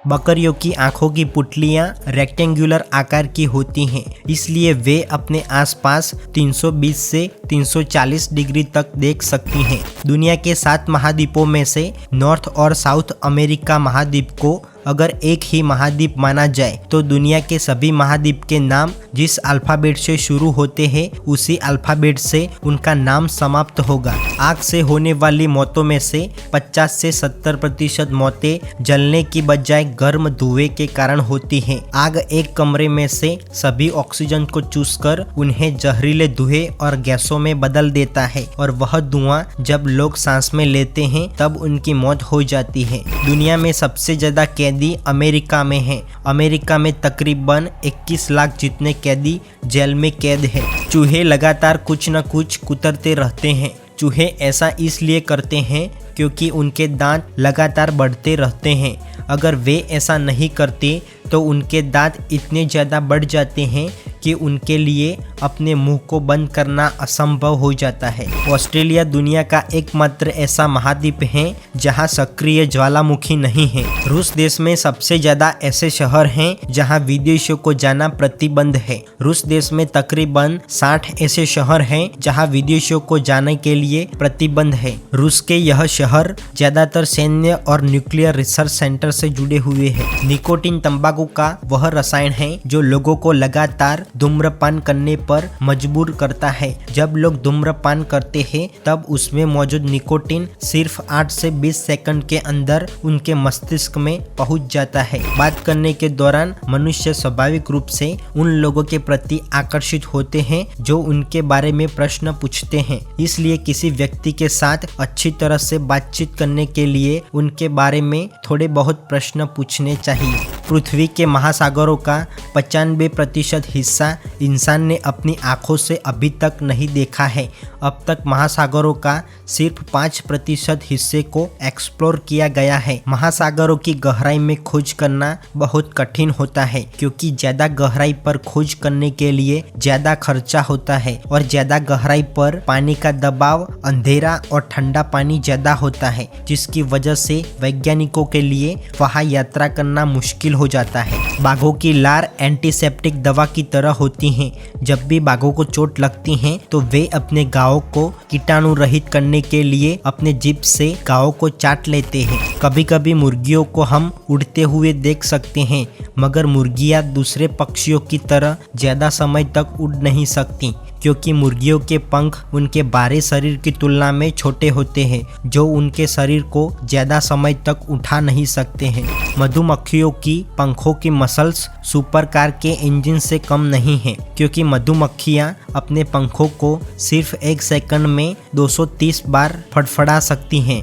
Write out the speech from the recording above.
बकरियों की आंखों की पुतलियां रेक्टेंगुलर आकार की होती हैं, इसलिए वे अपने आसपास 320 से 340 डिग्री तक देख सकती हैं। दुनिया के 7 महाद्वीपों में से नॉर्थ और साउथ अमेरिका महाद्वीप को अगर एक ही महाद्वीप माना जाए तो दुनिया के सभी महाद्वीप के नाम जिस अल्फाबेट से शुरू होते हैं उसी अल्फाबेट से उनका नाम समाप्त होगा। आग से होने वाली मौतों में से 50 से 70% मौतें जलने की बजाय गर्म धुएं के कारण होती हैं। आग एक कमरे में से सभी ऑक्सीजन को चूसकर उन्हें जहरीले धुएं और गैसों में बदल देता है और वह धुआं जब लोग सांस में लेते हैं तब उनकी मौत हो जाती है। दुनिया में सबसे ज्यादा कैदी अमेरिका में हैं। अमेरिका में तकरीबन 21 लाख जितने कैदी जेल में कैद हैं। चूहे लगातार कुछ न कुछ कुतरते रहते हैं। चूहे ऐसा इसलिए करते हैं क्योंकि उनके दांत लगातार बढ़ते रहते हैं। अगर वे ऐसा नहीं करते तो उनके दांत इतने ज़्यादा बढ़ जाते हैं कि उनके लिए अपने मुंह को बंद करना असंभव हो जाता है। ऑस्ट्रेलिया दुनिया का एकमात्र ऐसा महाद्वीप है जहां सक्रिय ज्वालामुखी नहीं है। रूस देश में सबसे ज़्यादा ऐसे शहर हैं जहां विदेशियों को जाना प्रतिबंध है। रूस देश में तकरीबन 60 ऐसे शहर हैं जहां विदेशियों को जाने के लिए प्रतिबंध है। रूस के यह शहर ज़्यादातर सैन्य और न्यूक्लियर रिसर्च सेंटर से जुड़े हुए हैं। निकोटीन तंबाकू का वह रसायन है जो लोगों को लगातार धूम्रपान करने पर मजबूर करता है। जब लोग धूम्रपान करते हैं तब उसमें मौजूद निकोटीन सिर्फ 8 से 20 सेकंड के अंदर उनके मस्तिष्क में पहुंच जाता है। बात करने के दौरान मनुष्य स्वाभाविक रूप से उन लोगों के प्रति आकर्षित होते हैं जो उनके बारे में प्रश्न पूछते हैं। इसलिए किसी व्यक्ति के साथ अच्छी तरह से बातचीत करने के लिए उनके बारे में थोड़े बहुत प्रश्न पूछने चाहिए। पृथ्वी के महासागरों का 95% हिस्सा इंसान ने अपनी आंखों से अभी तक नहीं देखा है। अब तक महासागरों का सिर्फ 5% हिस्से को एक्सप्लोर किया गया है। महासागरों की गहराई में खोज करना बहुत कठिन होता है क्योंकि ज्यादा गहराई पर खोज करने के लिए ज्यादा खर्चा होता है और ज्यादा गहराई पर पानी का दबाव, अंधेरा और ठंडा पानी ज्यादा होता है, जिसकी वजह से वैज्ञानिकों के लिए वहां यात्रा करना मुश्किल हो जाता है। बाघों की लार एंटीसेप्टिक दवा की तरह होती हैं। जब भी बाघों को चोट लगती है तो वे अपने गाँव को कीटाणु रहित करने के लिए अपने जीभ से गाँव को चाट लेते हैं। कभी कभी मुर्गियों को हम उड़ते हुए देख सकते हैं, मगर मुर्गियां दूसरे पक्षियों की तरह ज्यादा समय तक उड़ नहीं सकती क्योंकि मुर्गियों के पंख उनके बाहरी शरीर की तुलना में छोटे होते हैं जो उनके शरीर को ज्यादा समय तक उठा नहीं सकते हैं। मधुमक्खियों की पंखों की मसल्स सुपर कार के इंजन से कम नहीं है क्योंकि मधुमक्खियां अपने पंखों को सिर्फ 1 सेकंड में 230 बार फड़फड़ा सकती हैं।